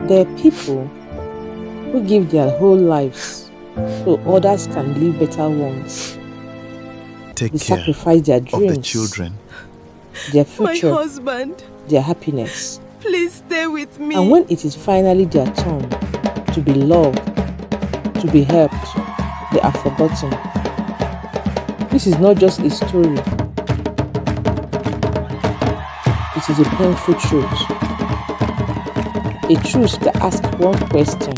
There are people who give their whole lives so others can live better ones. Take They care sacrifice their of dreams, the children. their future, My husband, their happiness. please stay with me. And when it is finally their turn to be loved, to be helped, they are forgotten. This is not just a story. It is a painful truth. A truth that asks one question.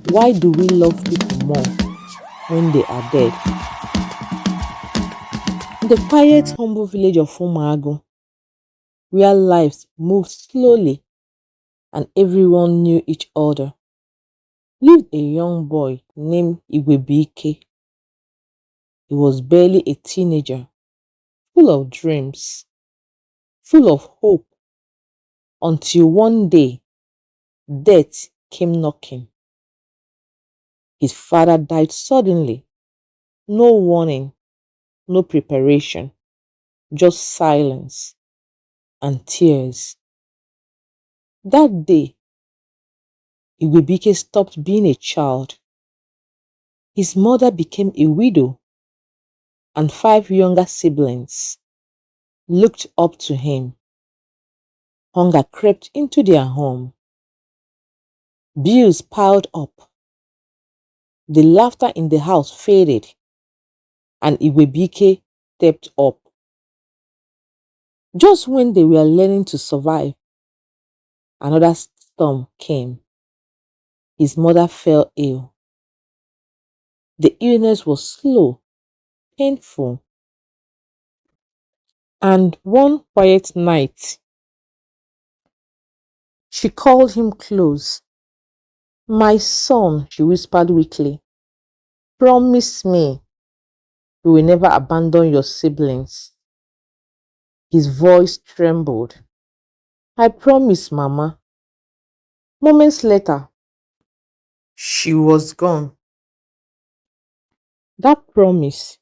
Why do we love people more when they are dead? In the quiet, humble village of Umuagu, where lives moved slowly and everyone knew each other, lived a young boy named Igwebuike. He was barely a teenager, full of dreams, full of hope, until one day, death came knocking. His father died suddenly, no warning, no preparation, just silence and tears. That day, Igwebuike stopped being a child. His mother became a widow, and 5 younger siblings looked up to him. Hunger crept into their home. Bills piled up. The laughter in the house faded, and Igwebuike stepped up. Just when they were learning to survive, another storm came. His mother fell ill. The illness was slow, painful, and one quiet night, she called him close. "My son," she whispered weakly, "promise me you will never abandon your siblings." His voice trembled. "I promise, Mama." Moments later, she was gone. That promise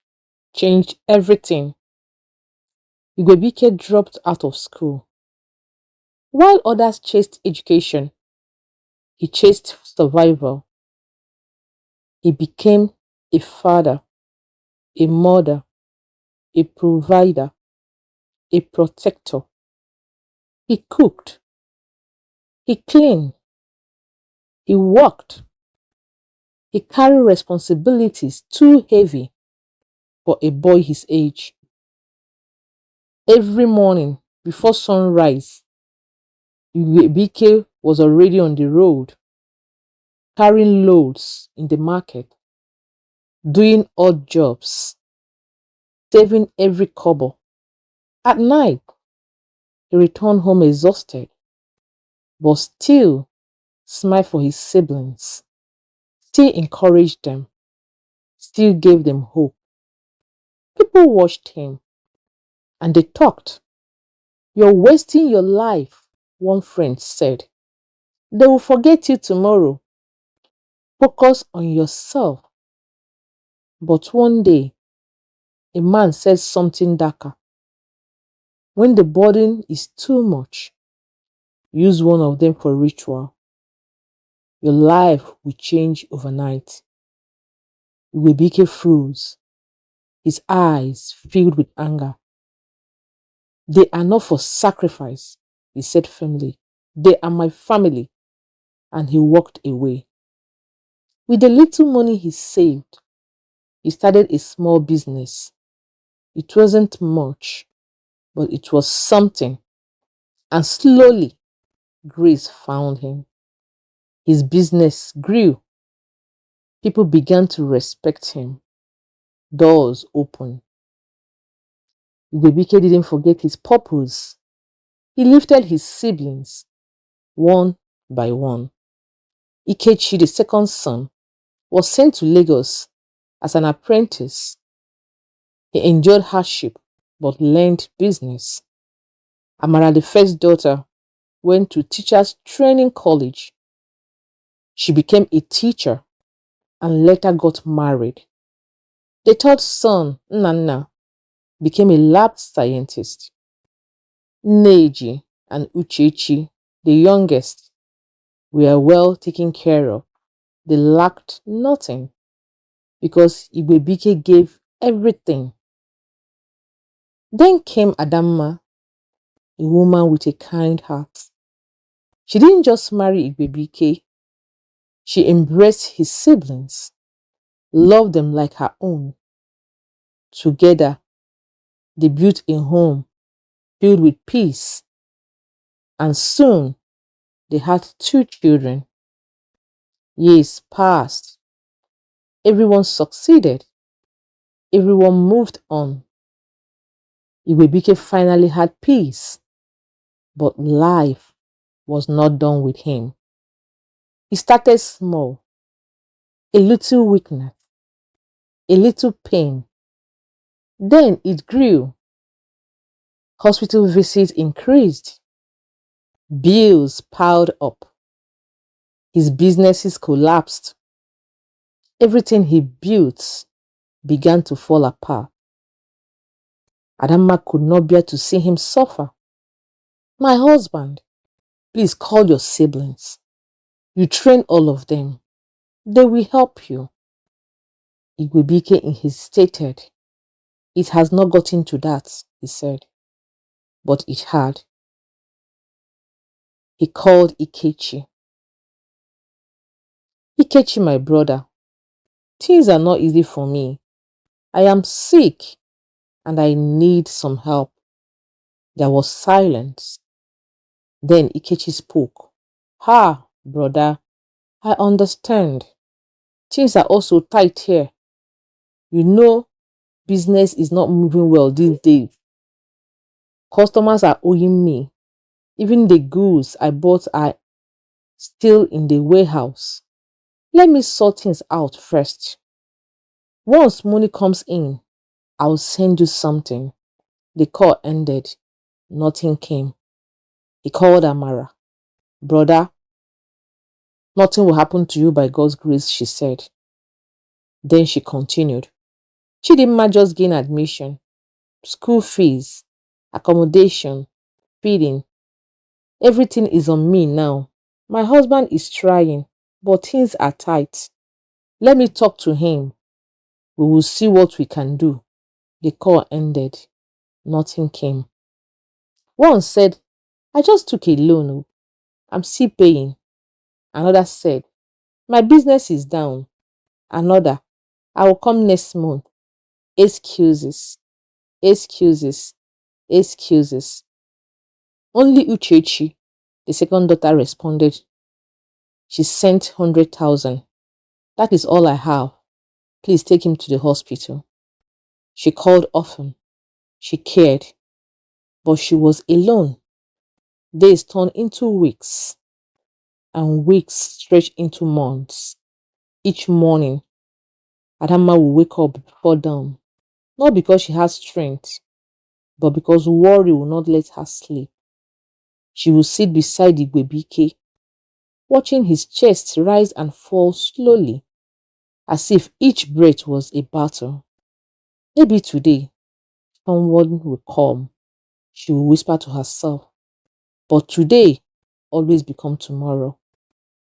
changed everything. Igwebuike dropped out of school. While others chased education, he chased survival. He became a father, a mother, a provider, a protector. He cooked, he cleaned, he worked, he carried responsibilities too heavy for a boy his age. Every morning before sunrise, Igwebuike was already on the road, carrying loads in the market, doing odd jobs, saving every kobo. At night, he returned home exhausted, but still smiled for his siblings, still encouraged them, still gave them hope. People watched him and they talked. "You're wasting your life," one friend said. "They will forget you tomorrow. Focus on yourself." But one day, a man said something darker. When the burden is too much, use one of them for ritual. Your life will change overnight. Igwebuike froze, his eyes filled with anger. "They are not for sacrifice," he said firmly. "They are my family." And he walked away. With the little money he saved, he started a small business. It wasn't much, but it was something. And slowly, grace found him. His business grew. People began to respect him. Doors opened. Igwebuike didn't forget his purpose. He lifted his siblings, one by one. Ikechi, the second son, was sent to Lagos as an apprentice. He enjoyed hardship but learned business. Amara, the first daughter, went to teachers training college. She became a teacher and later got married. The third son, Nnanna, became a lab scientist. Neji and Uchechi, the youngest, were well taken care of. They lacked nothing because Igwebuike gave everything. Then came Adamma, a woman with a kind heart. She didn't just marry Igwebuike, she embraced his siblings, loved them like her own. Together, they built a home filled with peace, and soon they had 2 children. Years passed. Everyone succeeded. Everyone moved on. Igwebuike finally had peace, but life was not done with him. He started small, a little weakness, a little pain. Then it grew. Hospital visits increased. Bills piled up. His businesses collapsed. Everything he built began to fall apart. Adamma could not bear to see him suffer. My husband, please call your siblings. You train all of them. They will help you. Igwebuike hesitated. It has not gotten to that, he said. But it had. He called Ikechi. Ikechi, my brother, things are not easy for me. I am sick and I need some help. There was silence. Then Ikechi spoke. Ha, brother, I understand. Things are also tight here. You know, business is not moving well these days. Customers are owing me. Even the goods I bought are still in the warehouse. Let me sort things out first. Once money comes in, I'll send you something. The call ended. Nothing came. He called Amara. Brother, nothing will happen to you by God's grace, she said. Then she continued. Chidinma just gained admission, school fees, accommodation, feeding. Everything is on me now. My husband is trying, but things are tight. Let me talk to him. We will see what we can do. The call ended. Nothing came. One said, I just took a loan. I'm still paying. Another said, my business is down. Another, I will come next month. Excuses, excuses, excuses. Only Uchechi, the second daughter, responded. She sent 100,000. That is all I have. Please take him to the hospital. She called often. She cared. But she was alone. Days turned into weeks, and weeks stretched into months. Each morning, Adamma would wake up before dawn, not because she had strength, but because worry would not let her sleep. She would sit beside Igwebuike, watching his chest rise and fall slowly, as if each breath was a battle. Maybe today, someone will come, she will whisper to herself. But today always become tomorrow.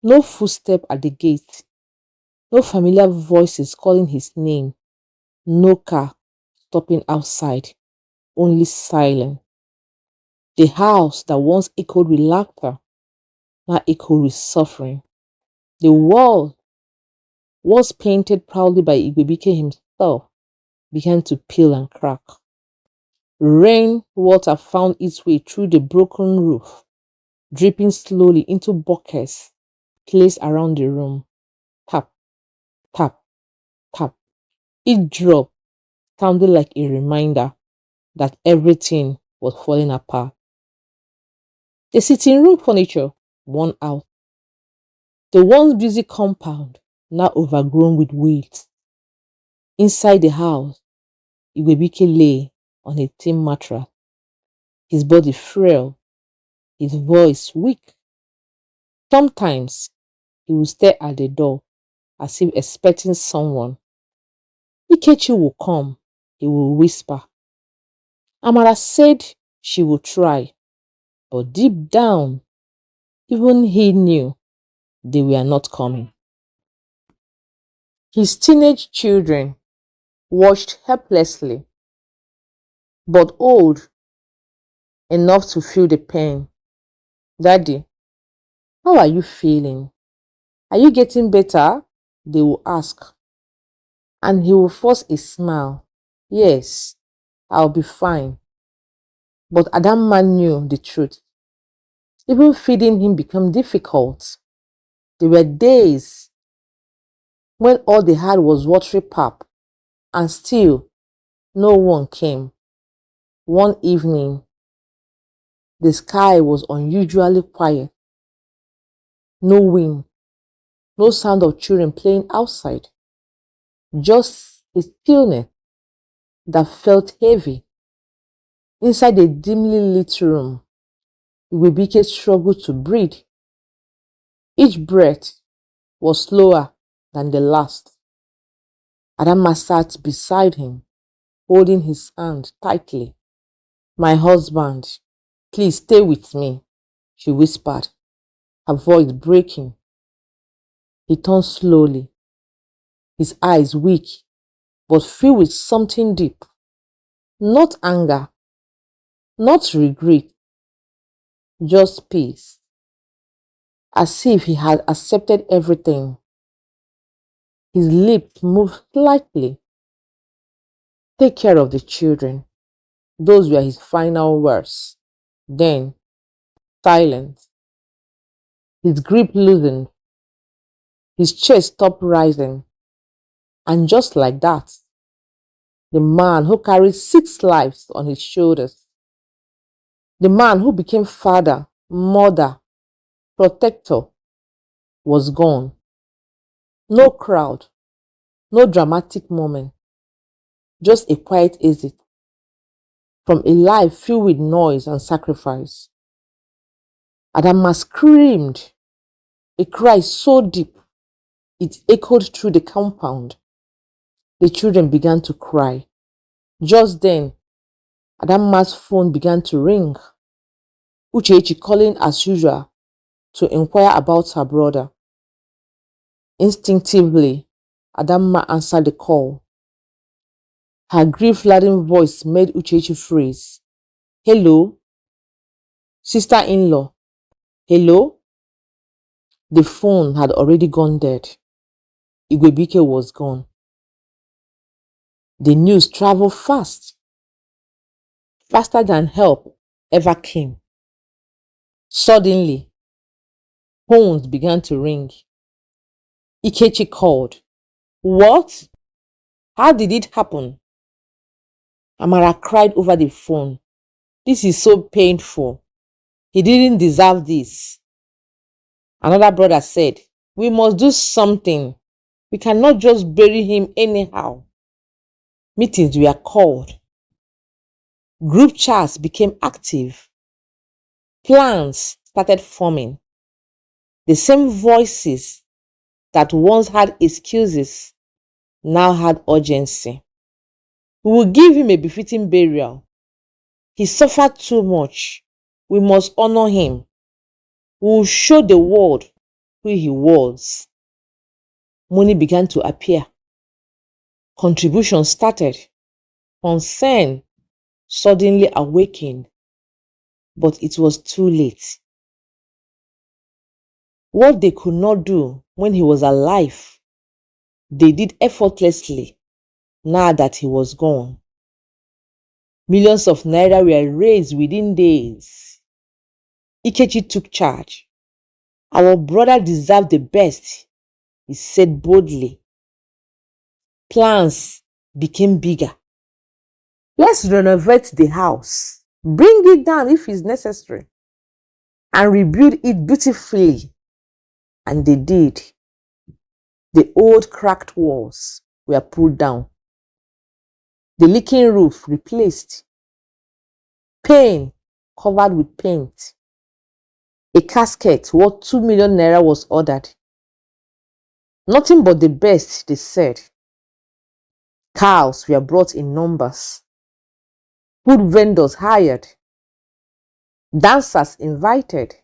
No footstep at the gate, no familiar voices calling his name, no car stopping outside, only silence. The house that once echoed with laughter now echoed with suffering. The wall was painted proudly by Igwebuike himself began to peel and crack. Rain water found its way through the broken roof, dripping slowly into buckets placed around the room. Tap, tap, tap. Each drop sounded like a reminder that everything was falling apart. The sitting room furniture worn out. The once busy compound now overgrown with weeds. Inside the house, Igwebuike lay on a thin mattress, his body frail, his voice weak. Sometimes he would stare at the door as if expecting someone. Ikechi will come, he will whisper. Amara said she would try, but deep down, even he knew they were not coming. His teenage children watched helplessly, but old enough to feel the pain. Daddy, how are you feeling? Are you getting better? They will ask. And he will force a smile. Yes, I'll be fine. But Adam man knew the truth. Even feeding him became difficult. There were days when all they had was watery pap, and still no one came. One evening, the sky was unusually quiet. No wind, no sound of children playing outside. Just a stillness that felt heavy. Inside a dimly lit room, Igwebuike struggled to breathe. Each breath was slower than the last. Adama sat beside him, holding his hand tightly. My husband, please stay with me, she whispered, her voice breaking. He turned slowly, his eyes weak, but filled with something deep. Not anger, not regret, just peace. As if he had accepted everything. His lips moved slightly. Take care of the children. Those were his final words. Then, silence. His grip loosened. His chest stopped rising. And just like that, the man who carried 6 lives on his shoulders, the man who became father, mother, protector, was gone. No crowd, no dramatic moment, just a quiet exit from a life filled with noise and sacrifice. Adama screamed, a cry so deep it echoed through the compound. The children began to cry. Just then, Adama's phone began to ring. Uchechi calling as usual to inquire about her brother. Instinctively, Adama answered the call. Her grief-laden voice made Uchechi freeze. Hello? Sister-in-law. Hello? The phone had already gone dead. Igwebuike was gone. The news traveled fast, faster than help ever came. Suddenly, phones began to ring. Ikechi called. What? How did it happen? Amara cried over the phone. This is so painful. He didn't deserve this. Another brother said, we must do something. We cannot just bury him anyhow. Meetings were called. Group chats became active. Plans started forming. The same voices that once had excuses now had urgency. We will give him a befitting burial. He suffered too much. We must honor him. We will show the world who he was. Money began to appear. Contributions started. Concern suddenly awakened. But it was too late. What they could not do when he was alive, they did effortlessly now that he was gone. Millions of naira were raised within days. Ikechi took charge. Our brother deserved the best, he said boldly. Plans became bigger. Let's renovate the house, bring it down if it's necessary, and rebuild it beautifully. And they did. The old cracked walls were pulled down. The leaking roof replaced. Paint covered with paint. A casket worth 2 million naira was ordered. Nothing but the best, they said. Cows were brought in numbers. Food vendors hired. Dancers invited.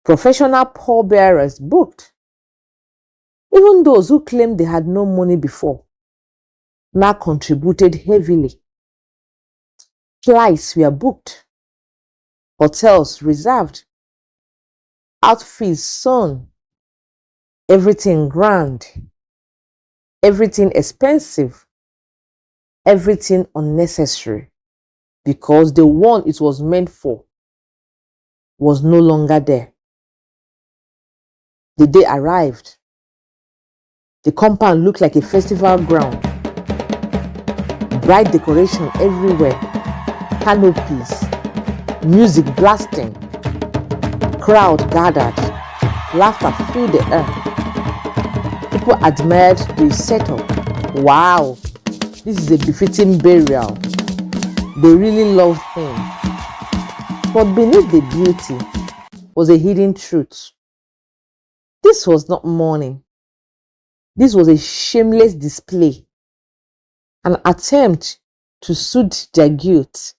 Professional pallbearers booked. Even those who claimed they had no money before now contributed heavily. Flights were booked, hotels reserved, outfits sewn, everything grand, everything expensive, everything unnecessary, because the one it was meant for was no longer there. The day arrived. The compound looked like a festival ground. Bright decoration everywhere, canopies, music blasting, crowd gathered, laughter filled the air. People admired the setup. Wow, this is a befitting burial. They really loved him. But beneath the beauty was a hidden truth. This was not mourning. This was a shameless display, an attempt to soothe their guilt.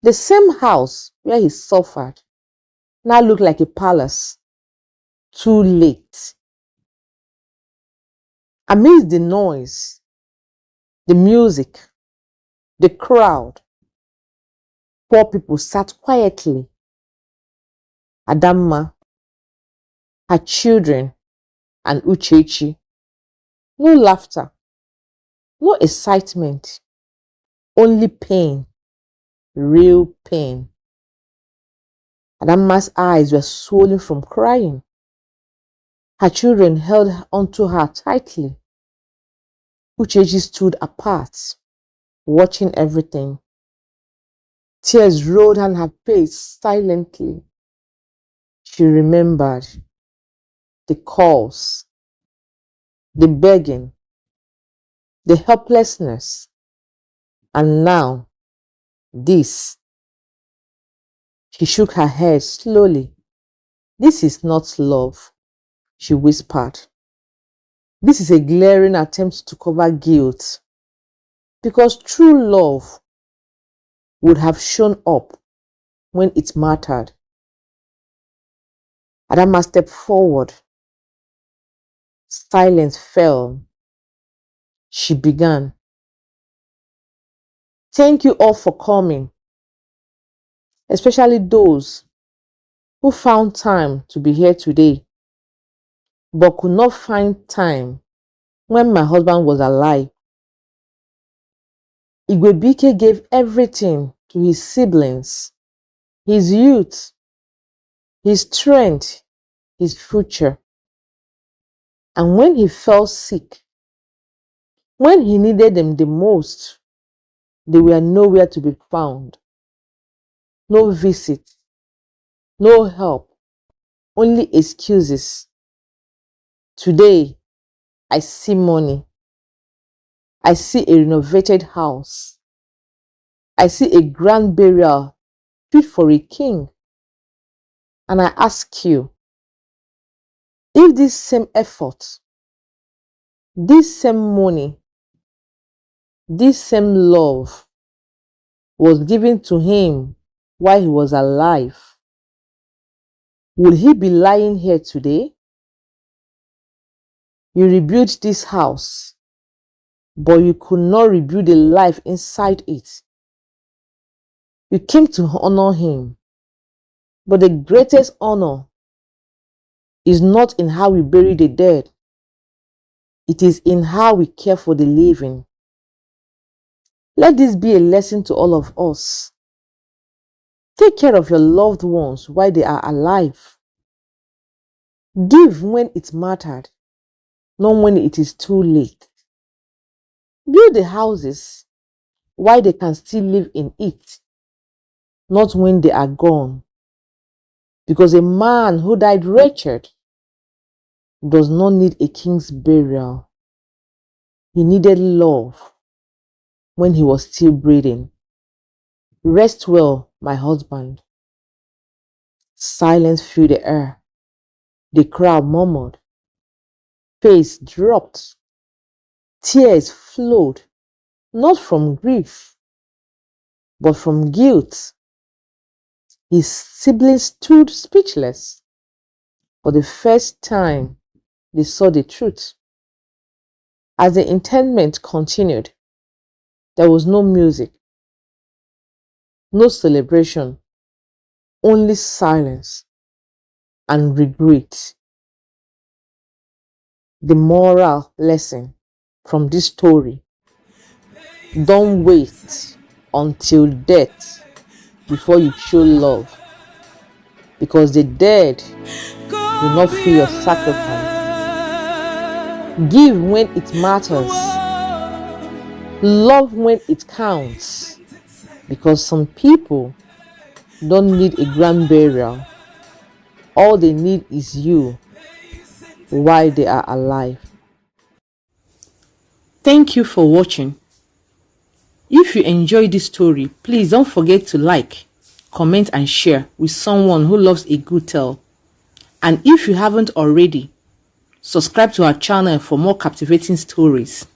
The same house where he suffered now looked like a palace. Too late. Amidst the noise, the music, the crowd, poor people sat quietly. Adamma, her children, and Uchechi. No laughter, no excitement, only pain, real pain. Adamma's eyes were swollen from crying. Her children held onto her tightly. Uchechi stood apart, watching everything. Tears rolled down her face silently. She remembered the calls, the begging, the helplessness, and now this. She shook her head slowly. This is not love, she whispered. This is a glaring attempt to cover guilt, because true love would have shown up when it mattered. Adamma stepped forward. Silence fell. She began. Thank you all for coming, especially those who found time to be here today, but could not find time when my husband was alive. Igwebuike gave everything to his siblings, his youth, his strength, his future. And when he fell sick, when he needed them the most, they were nowhere to be found. No visit, no help, only excuses. Today, I see money. I see a renovated house. I see a grand burial fit for a king. And I ask you, if this same effort, this same money, this same love was given to him while he was alive, would he be lying here today? You rebuilt this house, but you could not rebuild the life inside it. You came to honor him, but the greatest honor is not in how we bury the dead. It is in how we care for the living. Let this be a lesson to all of us. Take care of your loved ones while they are alive. Give when it mattered, not when it is too late. Build the houses while they can still live in it, not when they are gone. Because a man who died wretched does not need a king's burial. He needed love when he was still breathing. Rest well, my husband. Silence filled the air. The crowd murmured. Face dropped. Tears flowed, not from grief, but from guilt. His siblings stood speechless. for the first time they saw the truth. As the interment continued, there was no music, no celebration, only silence and regret. The moral lesson from this story: don't wait until death before you show love, because the dead will not feel your sacrifice. Give when it matters, love when it counts, because some people don't need a grand burial. All they need is you while they are alive. Thank you for watching. If you enjoyed this story, please don't forget to like, comment and share with someone who loves a good tale. And if you haven't already, subscribe to our channel for more captivating stories.